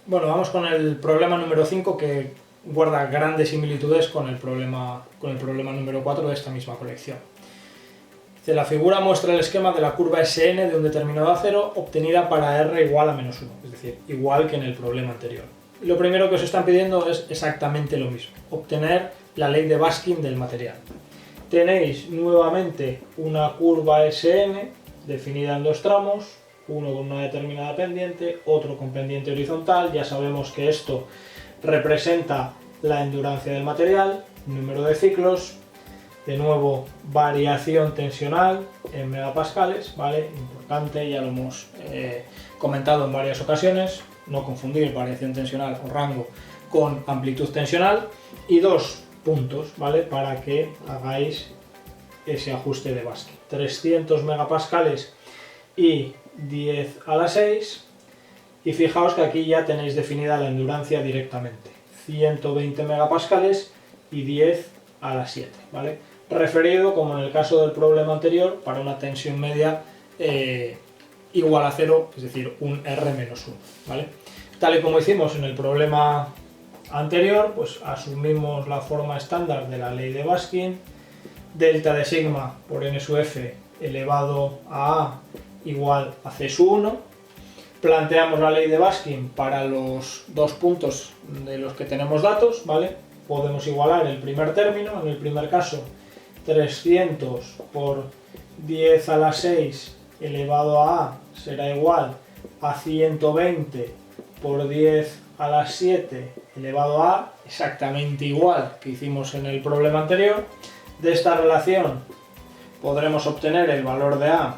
Bueno, vamos con el problema número 5, que guarda grandes similitudes con el problema número 4 de esta misma colección. La figura muestra el esquema de la curva Sn de un determinado acero obtenida para r igual a menos 1, es decir, igual que en el problema anterior. Y lo primero que os están pidiendo es exactamente lo mismo, obtener la ley de Baskin del material. Tenéis nuevamente una curva Sn definida en dos tramos, uno con una determinada pendiente, otro con pendiente horizontal. Ya sabemos que esto representa la endurancia del material, número de ciclos, de nuevo variación tensional en megapascales, ¿vale? Importante, ya lo hemos comentado en varias ocasiones, no confundir variación tensional o rango con amplitud tensional, y dos puntos, ¿vale? Para que hagáis ese ajuste de Baskin. 300 megapascales y 10 a la 6, y fijaos que aquí ya tenéis definida la endurancia directamente, 120 megapascales y 10 a la 7, ¿vale? Referido, como en el caso del problema anterior, para una tensión media igual a 0, es decir, un R-1, ¿vale? Tal y como hicimos en el problema anterior, pues asumimos la forma estándar de la ley de Baskin, delta de sigma por n sub f elevado a igual a c sub 1, planteamos la ley de Baskin para los dos puntos de los que tenemos datos, ¿vale? Podemos igualar el primer término, en el primer caso 300 por 10 a la 6 elevado a A será igual a 120 por 10 a la 7 elevado a A, exactamente igual que hicimos en el problema anterior. De esta relación podremos obtener el valor de A,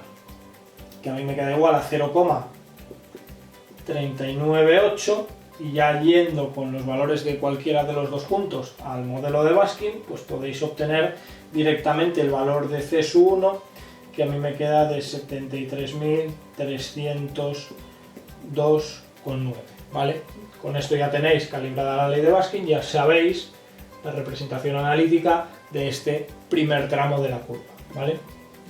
que a mí me queda igual a 0,398, y ya yendo con los valores de cualquiera de los dos puntos al modelo de Baskin, pues podéis obtener directamente el valor de C sub 1, que a mí me queda de 73.302,9, ¿vale? Con esto ya tenéis calibrada la ley de Baskin, ya sabéis la representación analítica de este primer tramo de la curva, ¿vale?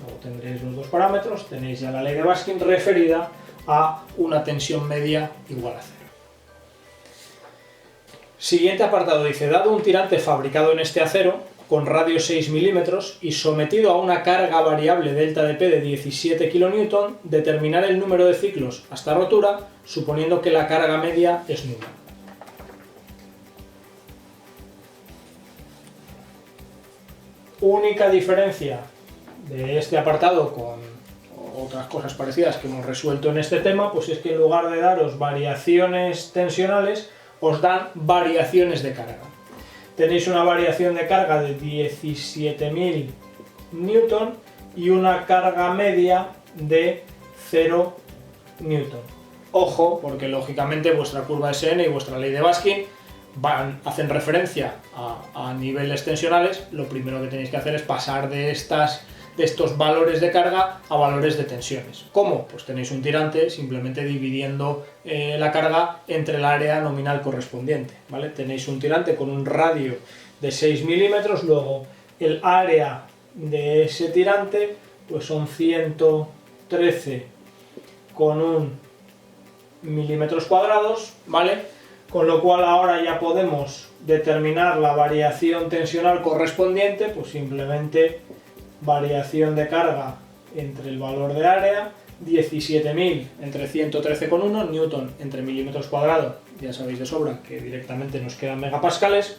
Luego tendréis los dos parámetros, tenéis ya la ley de Baskin referida a una tensión media igual a 0. Siguiente apartado dice, dado un tirante fabricado en este acero, con radio 6 milímetros y sometido a una carga variable delta de P de 17 kN, determinar el número de ciclos hasta rotura, suponiendo que la carga media es nula. Única diferencia de este apartado con otras cosas parecidas que hemos resuelto en este tema, pues es que en lugar de daros variaciones tensionales, os dan variaciones de carga. Tenéis una variación de carga de 17.000 newton y una carga media de 0 newton. Ojo, porque lógicamente vuestra curva SN y vuestra ley de Baskin hacen referencia a niveles tensionales. Lo primero que tenéis que hacer es pasar de estos valores de carga a valores de tensiones. ¿Cómo? Pues tenéis un tirante, simplemente dividiendo la carga entre el área nominal correspondiente, ¿vale? Tenéis un tirante con un radio de 6 milímetros, luego el área de ese tirante pues son 113,1 milímetros cuadrados, ¿vale? Con lo cual ahora ya podemos determinar la variación tensional correspondiente, pues simplemente variación de carga entre el valor de área, 17.000 entre 113,1, newton entre milímetros cuadrados, ya sabéis de sobra que directamente nos quedan megapascales,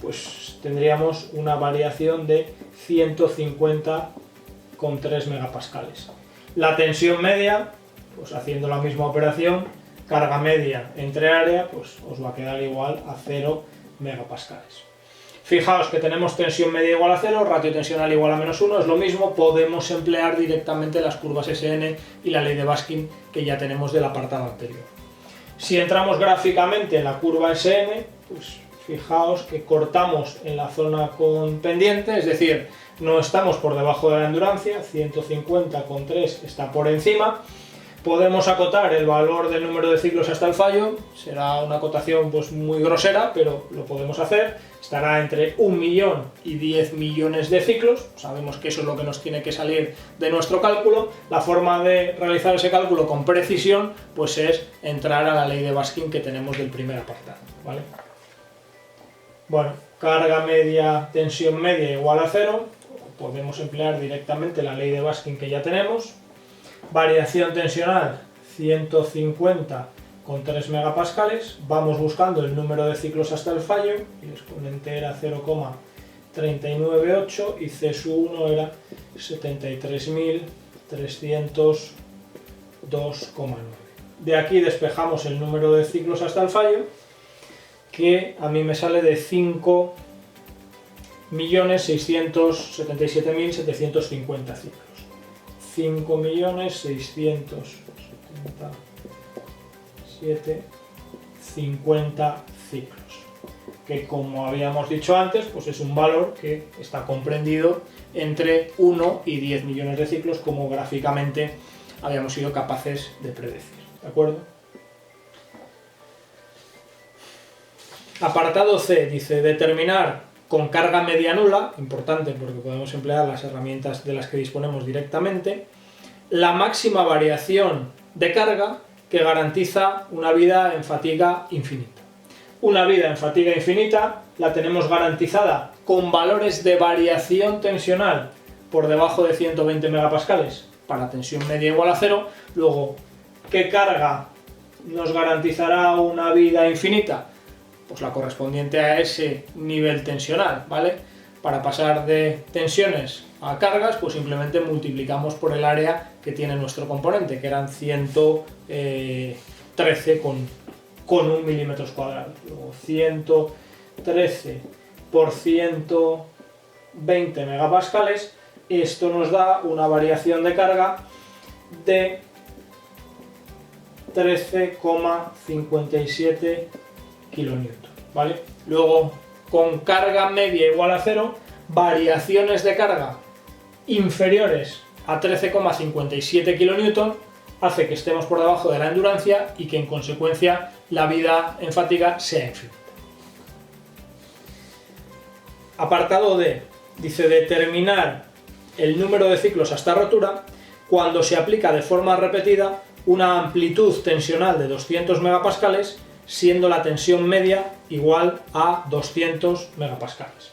pues tendríamos una variación de 150,3 megapascales. La tensión media, pues haciendo la misma operación, carga media entre área, pues os va a quedar igual a 0 megapascales. Fijaos que tenemos tensión media igual a 0, ratio tensional igual a menos 1, es lo mismo, podemos emplear directamente las curvas SN y la ley de Baskin que ya tenemos del apartado anterior. Si entramos gráficamente en la curva SN, pues fijaos que cortamos en la zona con pendiente, es decir, no estamos por debajo de la endurancia, 150,3 está por encima, Podemos acotar el valor del número de ciclos hasta el fallo, será una acotación pues muy grosera, pero lo podemos hacer. Estará entre 1 millón y 10 millones de ciclos, sabemos que eso es lo que nos tiene que salir de nuestro cálculo. La forma de realizar ese cálculo con precisión pues es entrar a la ley de Baskin que tenemos del primer apartado, ¿vale? Bueno, carga media, tensión media igual a 0, podemos emplear directamente la ley de Baskin que ya tenemos. Variación tensional 150 con 3 megapascales, vamos buscando el número de ciclos hasta el fallo, el exponente era 0,398 y C sub 1 era 73.302,9. De aquí despejamos el número de ciclos hasta el fallo, que a mí me sale de 5.677.750 ciclos. 5.677.50 ciclos, que como habíamos dicho antes, pues es un valor que está comprendido entre 1 y 10 millones de ciclos, como gráficamente habíamos sido capaces de predecir, ¿de acuerdo? Apartado C dice determinar con carga media nula, importante porque podemos emplear las herramientas de las que disponemos directamente, la máxima variación de carga que garantiza una vida en fatiga infinita. Una vida en fatiga infinita la tenemos garantizada con valores de variación tensional por debajo de 120 megapascales para tensión media igual a 0. Luego, ¿qué carga nos garantizará una vida infinita? Pues la correspondiente a ese nivel tensional, ¿vale? Para pasar de tensiones a cargas, pues simplemente multiplicamos por el área que tiene nuestro componente, que eran 113 con 1 milímetros cuadrados. Luego 113 por 120 megapascales, esto nos da una variación de carga de 13,57 kilonewton, ¿vale? Luego, con carga media igual a 0, variaciones de carga inferiores a 13,57 kilonewton hace que estemos por debajo de la endurancia y que en consecuencia la vida en fatiga sea infinita. Apartado D dice determinar el número de ciclos hasta rotura cuando se aplica de forma repetida una amplitud tensional de 200 megapascales siendo la tensión media igual a 200 megapascales.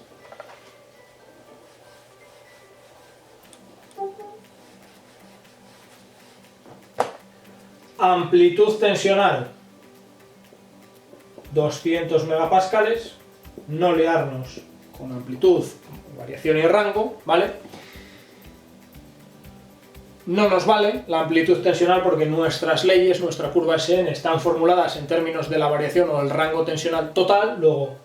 Amplitud tensional 200 megapascales, no liarnos con amplitud, variación y rango, ¿vale? No nos vale la amplitud tensional porque nuestras leyes, nuestra curva SN, están formuladas en términos de la variación o el rango tensional total. Luego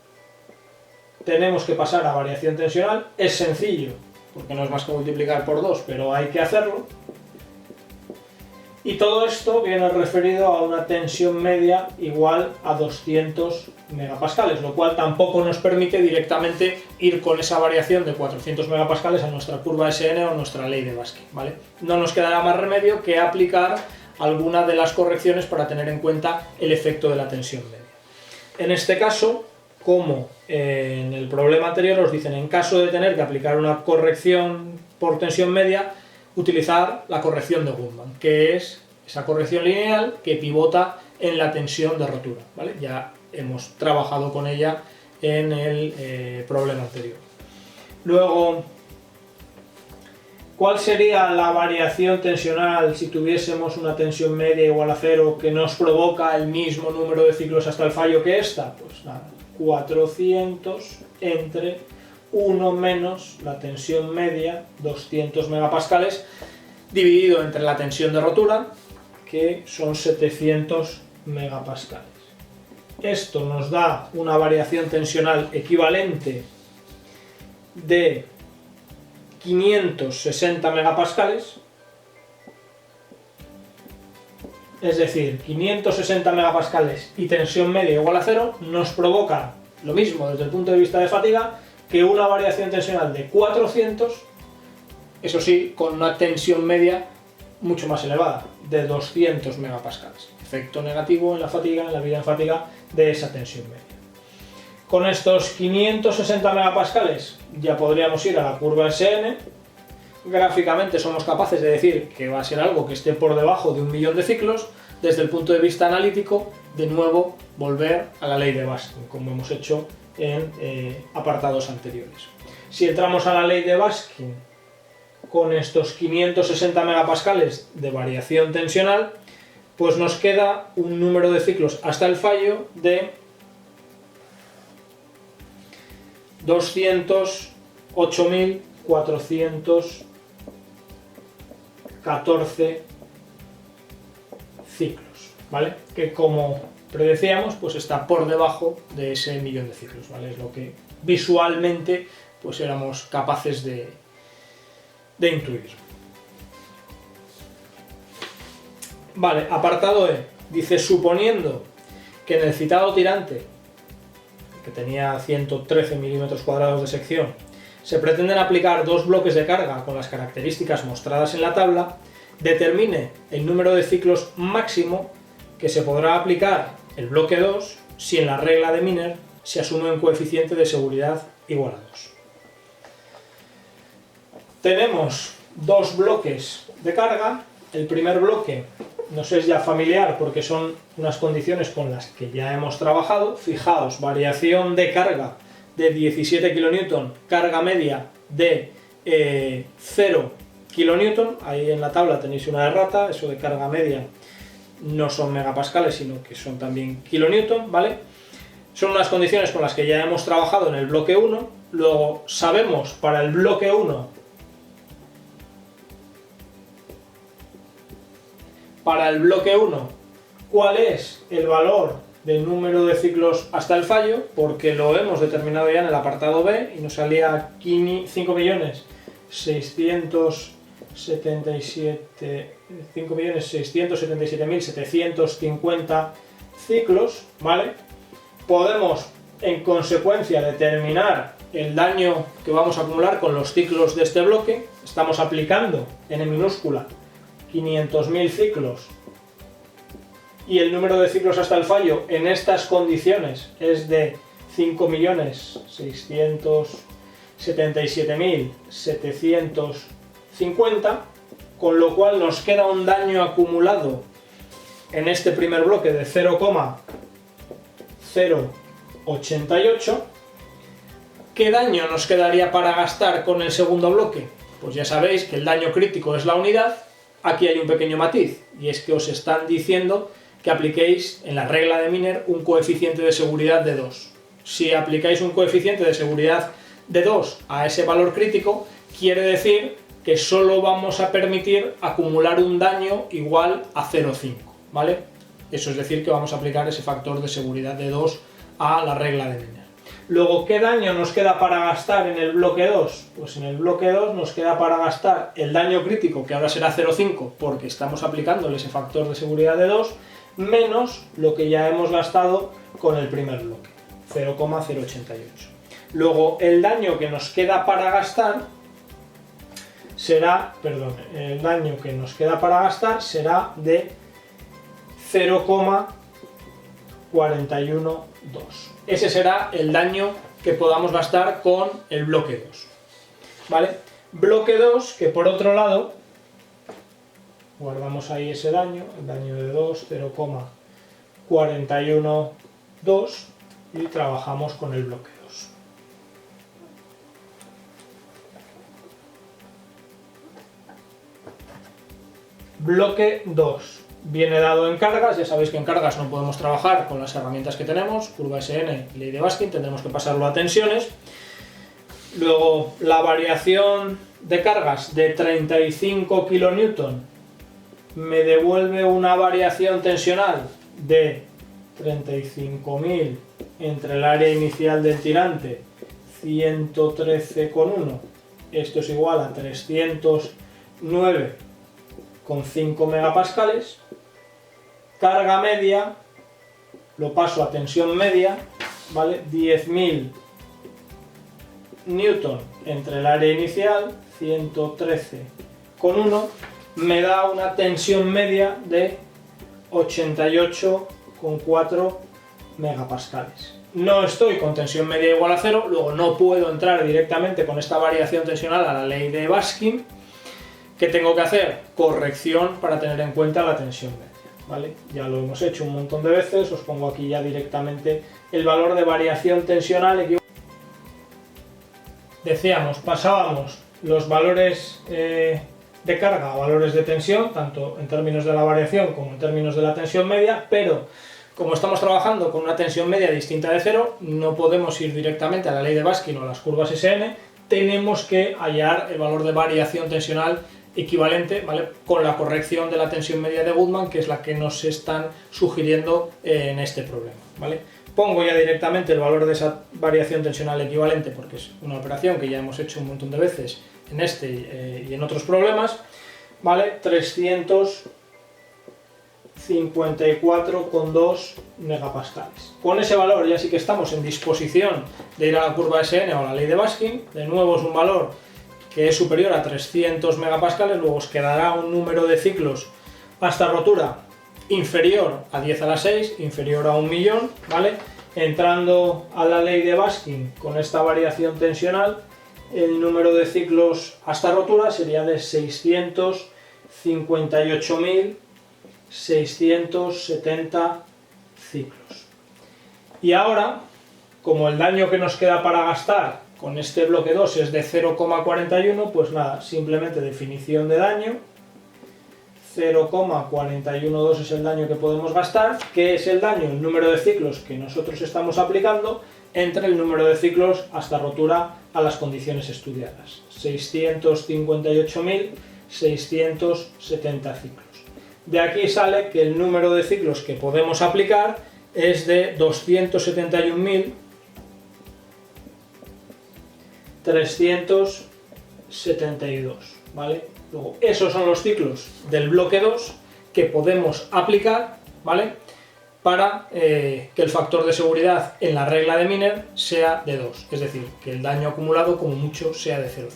tenemos que pasar a variación tensional. Es sencillo, porque no es más que multiplicar por 2, pero hay que hacerlo. Y todo esto viene referido a una tensión media igual a 200 megapascales, lo cual tampoco nos permite directamente ir con esa variación de 400 megapascales a nuestra curva SN o nuestra ley de Baskin, ¿vale? No nos quedará más remedio que aplicar alguna de las correcciones para tener en cuenta el efecto de la tensión media. En este caso, como en el problema anterior os dicen, en caso de tener que aplicar una corrección por tensión media, utilizar la corrección de Goodman, que es esa corrección lineal que pivota en la tensión de rotura, ¿vale? Ya hemos trabajado con ella en el problema anterior. Luego, ¿cuál sería la variación tensional si tuviésemos una tensión media igual a 0 que nos provoca el mismo número de ciclos hasta el fallo que esta? Pues nada, 400 entre 1 menos la tensión media, 200 megapascales, dividido entre la tensión de rotura, que son 700 megapascales. Esto nos da una variación tensional equivalente de 560 megapascales, es decir, 560 megapascales y tensión media igual a 0 nos provoca lo mismo desde el punto de vista de fatiga que una variación tensional de 400, eso sí, con una tensión media mucho más elevada, de 200 megapascales. Efecto negativo en la vida en fatiga de esa tensión media. Con estos 560 megapascales ya podríamos ir a la curva SN. Gráficamente somos capaces de decir que va a ser algo que esté por debajo de 1.000.000 de ciclos. Desde el punto de vista analítico, de nuevo volver a la ley de Baskin, como hemos hecho en apartados anteriores. Si entramos a la ley de Baskin con estos 560 megapascales de variación tensional, pues nos queda un número de ciclos hasta el fallo de 208.414 ciclos, ¿vale? Que como predecíamos, pues está por debajo de ese 1.000.000 de ciclos, ¿vale? Es lo que visualmente pues éramos capaces de intuir. Vale, apartado E. Dice, suponiendo que en el citado tirante, que tenía 113 milímetros cuadrados de sección, se pretenden aplicar dos bloques de carga con las características mostradas en la tabla, determine el número de ciclos máximo que se podrá aplicar el bloque 2 si en la regla de Miner se asume un coeficiente de seguridad igual a 2. Tenemos dos bloques de carga. El primer bloque nos es ya familiar porque son unas condiciones con las que ya hemos trabajado. Fijaos, variación de carga de 17 kN, carga media de 0 kN. Ahí en la tabla tenéis una errata, eso de carga media no son megapascales, sino que son también kilonewton, ¿vale? Son unas condiciones con las que ya hemos trabajado en el bloque 1. Luego sabemos para el bloque 1 cuál es el valor del número de ciclos hasta el fallo, porque lo hemos determinado ya en el apartado B y nos salía 5.677.750 ciclos, ¿vale? Podemos en consecuencia determinar el daño que vamos a acumular con los ciclos de este bloque. Estamos aplicando n minúscula 500.000 ciclos y el número de ciclos hasta el fallo en estas condiciones es de 5.677.750, con lo cual nos queda un daño acumulado en este primer bloque de 0,088. ¿Qué daño nos quedaría para gastar con el segundo bloque? Pues ya sabéis que el daño crítico es la unidad. Aquí hay un pequeño matiz, y es que os están diciendo que apliquéis en la regla de Miner un coeficiente de seguridad de 2. Si aplicáis un coeficiente de seguridad de 2 a ese valor crítico, quiere decir que solo vamos a permitir acumular un daño igual a 0,5, ¿vale? Eso es decir, que vamos a aplicar ese factor de seguridad de 2 a la regla de Miner. Luego, ¿qué daño nos queda para gastar en el bloque 2? Pues en el bloque 2 nos queda para gastar el daño crítico, que ahora será 0,5, porque estamos aplicándole ese factor de seguridad de 2, menos lo que ya hemos gastado con el primer bloque, 0,088. Luego, el daño que nos queda para gastar será, de 0,412. Ese será el daño que podamos gastar con el bloque 2, ¿vale? Bloque 2, que por otro lado, guardamos ahí ese daño, el daño de 2, 0,412, y trabajamos con el bloque 2. Bloque 2. Viene dado en cargas. Ya sabéis que en cargas no podemos trabajar con las herramientas que tenemos, curva SN y ley de Baskin, tendremos que pasarlo a tensiones. Luego, la variación de cargas de 35 kN me devuelve una variación tensional de 35.000 entre el área inicial del tirante, 113,1, esto es igual a 309,5 megapascales. Carga media, lo paso a tensión media, ¿vale? 10.000 newton entre el área inicial, 113,1, me da una tensión media de 88,4 megapascales. No estoy con tensión media igual a 0, luego no puedo entrar directamente con esta variación tensional a la ley de Baskin. ¿Qué tengo que hacer? Corrección para tener en cuenta la tensión media, ¿vale? Ya lo hemos hecho un montón de veces, os pongo aquí ya directamente el valor de variación tensional equivalente. Decíamos, pasábamos los valores de carga a valores de tensión, tanto en términos de la variación como en términos de la tensión media, pero como estamos trabajando con una tensión media distinta de 0, no podemos ir directamente a la ley de Baskin o a las curvas SN, tenemos que hallar el valor de variación tensional equivalente, ¿vale?, con la corrección de la tensión media de Goodman, que es la que nos están sugiriendo en este problema, ¿vale? Pongo ya directamente el valor de esa variación tensional equivalente, porque es una operación que ya hemos hecho un montón de veces en este y en otros problemas, ¿vale? 354,2 megapascales. Con ese valor ya sí que estamos en disposición de ir a la curva SN o a la ley de Baskin. De nuevo es un valor que es superior a 300 megapascales, luego os quedará un número de ciclos hasta rotura inferior a 10 a la 6, inferior a 1.000.000, ¿vale? Entrando a la ley de Baskin con esta variación tensional, el número de ciclos hasta rotura sería de 658.670 ciclos. Y ahora, como el daño que nos queda para gastar con este bloque 2 es de 0,41, pues nada, simplemente definición de daño. 0,412 es el daño que podemos gastar. ¿Qué es el daño? El número de ciclos que nosotros estamos aplicando entre el número de ciclos hasta rotura a las condiciones estudiadas. 658.670 ciclos. De aquí sale que el número de ciclos que podemos aplicar es de 271.372, ¿vale? Luego, esos son los ciclos del bloque 2 que podemos aplicar, ¿vale?, para que el factor de seguridad en la regla de Miner sea de 2, es decir, que el daño acumulado como mucho sea de 0,5.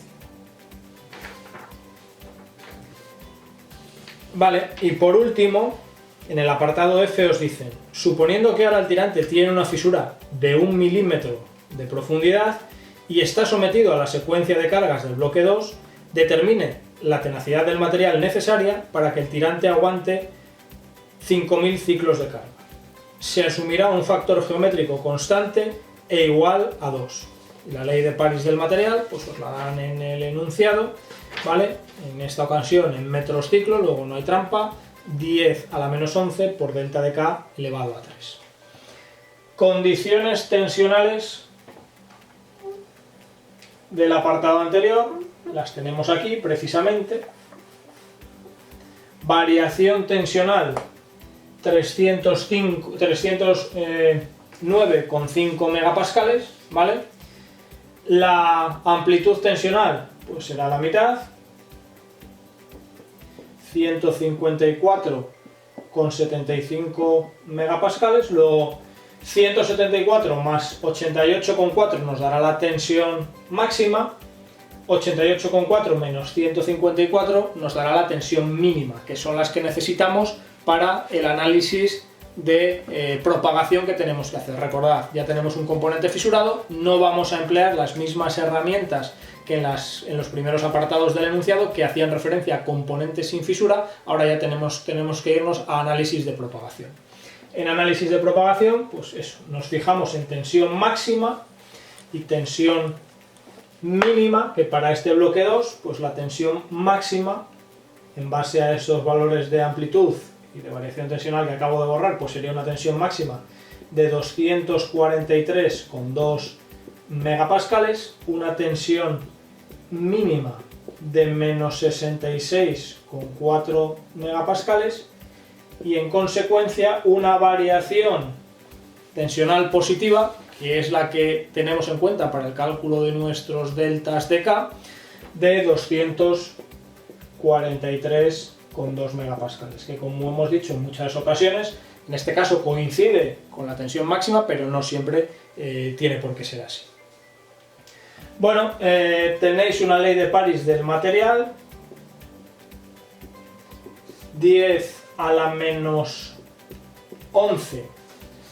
Vale, y por último, en el apartado F os dicen, suponiendo que ahora el tirante tiene una fisura de 1 milímetro de profundidad y está sometido a la secuencia de cargas del bloque 2, determine la tenacidad del material necesaria para que el tirante aguante 5.000 ciclos de carga. Se asumirá un factor geométrico constante e igual a 2. La ley de París del material, pues os la dan en el enunciado, ¿vale? En esta ocasión en metros ciclo, luego no hay trampa, 10 a la menos 11 por delta de K elevado a 3. Condiciones tensionales del apartado anterior, las tenemos aquí precisamente. Variación tensional 309,5 megapascales, ¿vale? La amplitud tensional pues será la mitad, 154,75 megapascales, luego 174 más 88,4 nos dará la tensión máxima, 88,4 menos 154 nos dará la tensión mínima, que son las que necesitamos para el análisis de propagación que tenemos que hacer. Recordad, ya tenemos un componente fisurado, no vamos a emplear las mismas herramientas que en los primeros apartados del enunciado que hacían referencia a componentes sin fisura. Ahora ya tenemos que irnos a análisis de propagación. En análisis de propagación, pues eso, nos fijamos en tensión máxima y tensión mínima, que para este bloque 2, pues la tensión máxima, en base a esos valores de amplitud y de variación tensional que acabo de borrar, pues sería una tensión máxima de 243,2 megapascales, una tensión mínima de menos 66,4 megapascales y en consecuencia una variación tensional positiva, que es la que tenemos en cuenta para el cálculo de nuestros deltas de K, de 243,2 megapascales, que como hemos dicho en muchas ocasiones, en este caso coincide con la tensión máxima, pero no siempre tiene por qué ser así. Bueno, tenéis una ley de París del material, 10 a la menos 11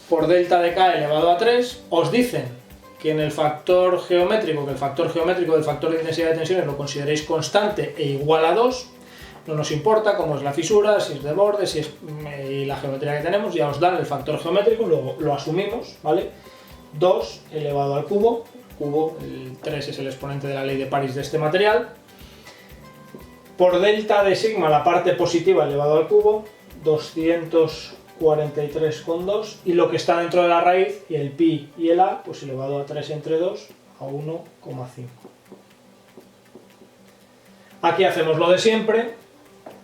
por delta de K elevado a 3, os dicen que en el factor geométrico, del factor de intensidad de tensiones lo consideréis constante e igual a 2, no nos importa cómo es la fisura, si es de borde, si es y la geometría que tenemos, ya os dan el factor geométrico, luego lo asumimos, ¿vale? 2 elevado al cubo, el 3 es el exponente de la ley de París de este material, por delta de sigma la parte positiva elevado al cubo, 243,2, y lo que está dentro de la raíz, y el pi y el a, pues elevado a 3 entre 2 a 1,5. Aquí hacemos lo de siempre,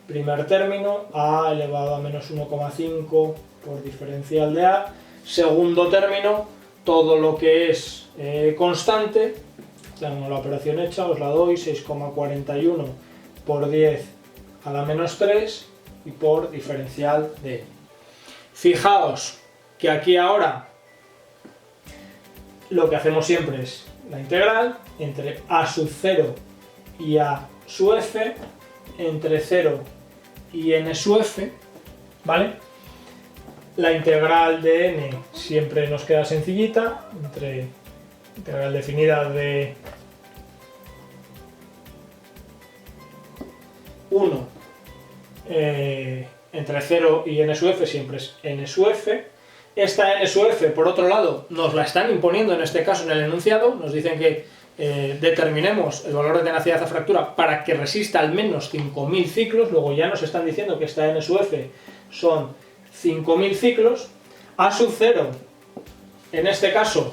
primer término, a elevado a menos 1,5 por diferencial de a, segundo término, todo lo que es constante, tenemos la operación hecha, os la doy, 6,41 por 10 a la menos 3 y por diferencial de e. Fijaos que aquí ahora lo que hacemos siempre es la integral entre a sub 0 y a sub f, entre 0 y n sub f, ¿vale? La integral de n siempre nos queda sencillita, entre integral definida de 1 entre 0 y n sub f siempre es n sub f. Esta n sub f, por otro lado, nos la están imponiendo en este caso en el enunciado, nos dicen que determinemos el valor de tenacidad a fractura para que resista al menos 5000 ciclos, luego ya nos están diciendo que esta n sub f son 5000 ciclos, a sub 0, en este caso,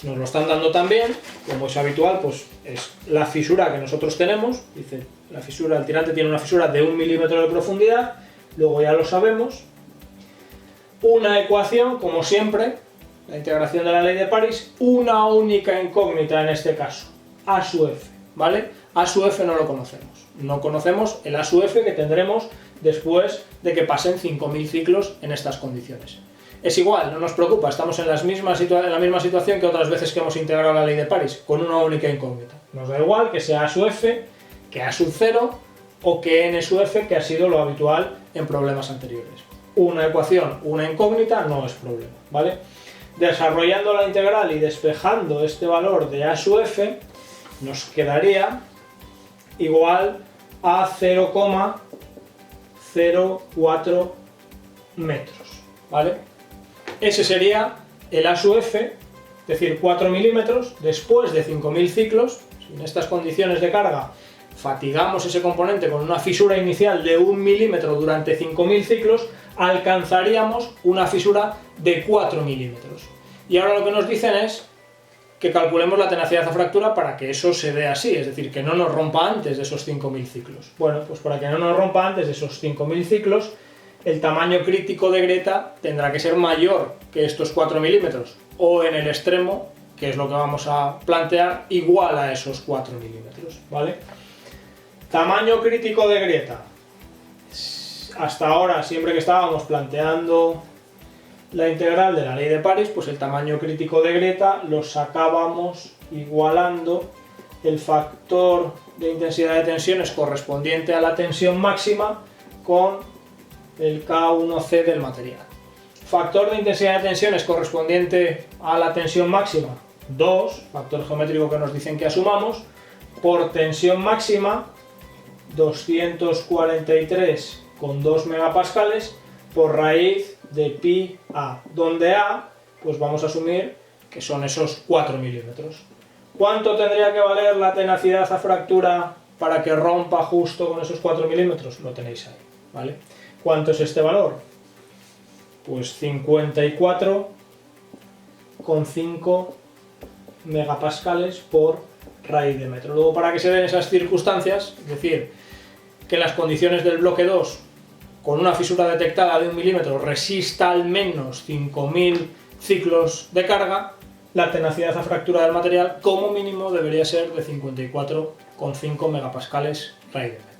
nos lo están dando también, como es habitual, pues es la fisura que nosotros tenemos, dice, la fisura, el tirante tiene una fisura de 1 milímetro de profundidad, luego ya lo sabemos, una ecuación, como siempre, la integración de la ley de París, una única incógnita en este caso, a sub f, ¿vale? A sub f no lo conocemos, no conocemos el a sub f que tendremos después de que pasen 5000 ciclos en estas condiciones. Es igual, no nos preocupa, estamos en la misma situación que otras veces que hemos integrado la ley de París, con una única incógnita. Nos da igual que sea a sub f, que a sub 0 o que n sub f, que ha sido lo habitual en problemas anteriores. Una ecuación, una incógnita, no es problema, ¿vale? Desarrollando la integral y despejando este valor de a sub f, nos quedaría igual a 0,04 metros, ¿vale? Ese sería el a sub f, es decir, 4 milímetros, después de 5000 ciclos, si en estas condiciones de carga fatigamos ese componente con una fisura inicial de 1 milímetro durante 5000 ciclos, alcanzaríamos una fisura de 4 milímetros. Y ahora lo que nos dicen es que calculemos la tenacidad a fractura para que eso se dé así, es decir, que no nos rompa antes de esos 5000 ciclos. Bueno, pues para que no nos rompa antes de esos 5000 ciclos, el tamaño crítico de grieta tendrá que ser mayor que estos 4 milímetros, o en el extremo, que es lo que vamos a plantear, igual a esos 4 milímetros, ¿vale? Tamaño crítico de grieta. Hasta ahora, siempre que estábamos planteando la integral de la ley de París, pues el tamaño crítico de grieta lo sacábamos igualando el factor de intensidad de tensiones correspondiente a la tensión máxima con el K1C del material. Factor de intensidad de tensiones correspondiente a la tensión máxima, 2, factor geométrico que nos dicen que asumamos, por tensión máxima, 243,2 megapascales por raíz de pi a, donde a, pues vamos a asumir que son esos 4 milímetros. ¿Cuánto tendría que valer la tenacidad a fractura para que rompa justo con esos 4 milímetros? Lo tenéis ahí, ¿vale? ¿Cuánto es este valor? Pues 54,5 megapascales por raíz de metro. Luego, para que se den esas circunstancias, es decir, que las condiciones del bloque 2, con una fisura detectada de 1 milímetro, resista al menos 5000 ciclos de carga, la tenacidad a fractura del material como mínimo debería ser de 54,5 megapascales raíz de metro.